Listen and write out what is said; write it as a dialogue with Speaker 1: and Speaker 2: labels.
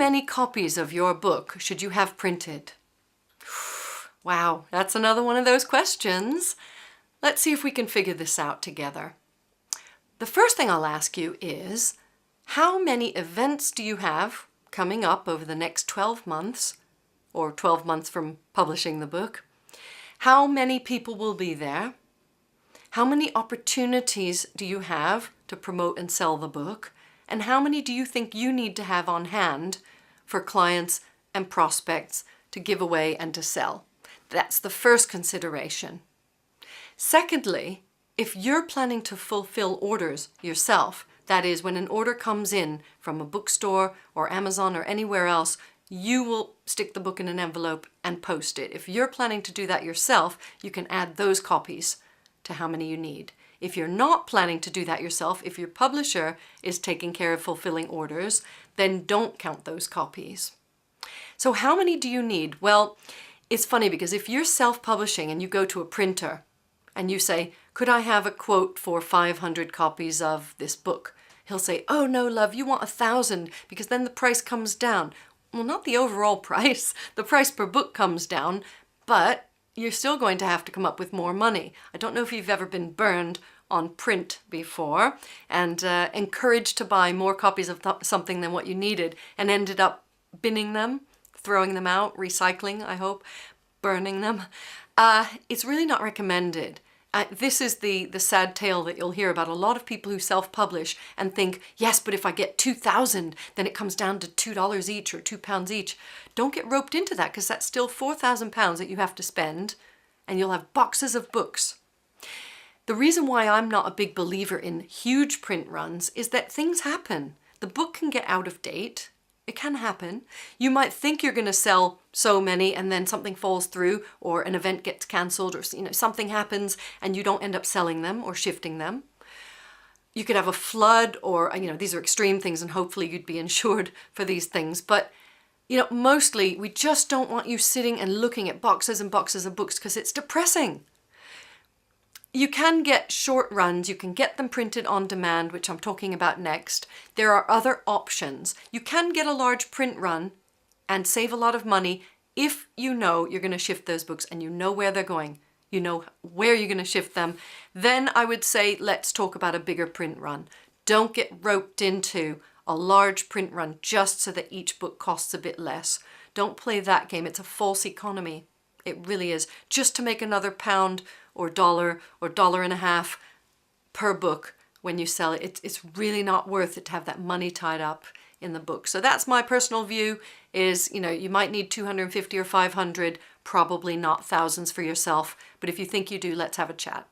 Speaker 1: many copies of your book should you have printed? Wow, that's another one of those questions. Let's see if we can figure this out together. The first thing I'll ask you is, how many events do you have coming up over the next 12 months, or 12 months from publishing the book? How many people will be there? How many opportunities do you have to promote and sell the book? And how many do you think you need to have on hand for clients and prospects to give away and to sell? That's the first consideration. Secondly, if you're planning to fulfill orders yourself, that is, when an order comes in from a bookstore or Amazon or anywhere else, you will stick the book in an envelope and post it. If you're planning to do that yourself, you can add those copies to how many you need. If you're not planning to do that yourself, if your publisher is taking care of fulfilling orders, then don't count those copies. So how many do you need? Well, it's funny because if you're self-publishing and you go to a printer and you say, could I have a quote for 500 copies of this book? He'll say, oh no, love, you want 1,000 because then the price comes down. Well, not the overall price. The price per book comes down, but you're still going to have to come up with more money. I don't know if you've ever been burned on print before and encouraged to buy more copies of something than what you needed and ended up binning them, throwing them out, recycling, I hope, burning them. It's really not recommended. This is the sad tale that you'll hear about a lot of people who self-publish and think, yes, but if I get 2,000, then it comes down to $2 each or £2 each. Don't get roped into that because that's still £4,000 that you have to spend and you'll have boxes of books. The reason why I'm not a big believer in huge print runs is that things happen. The book can get out of date. It can happen. You might think you're going to sell so many and then something falls through or an event gets cancelled or something happens and you don't end up selling them or shifting them. You could have a flood or, these are extreme things and hopefully you'd be insured for these things. But, mostly we just don't want you sitting and looking at boxes and boxes of books because it's depressing. You can get short runs, you can get them printed on demand, which I'm talking about next. There are other options. You can get a large print run and save a lot of money if you know you're going to shift those books and you know where they're going. You know where you're going to shift them. Then I would say let's talk about a bigger print run. Don't get roped into a large print run just so that each book costs a bit less. Don't play that game. It's a false economy. It really is. Just to make another £1 or $1 or $1.50 per book when you sell it. It's really not worth it to have that money tied up in the book. So that's my personal view is, you might need 250 or 500, probably not thousands for yourself. But if you think you do, let's have a chat.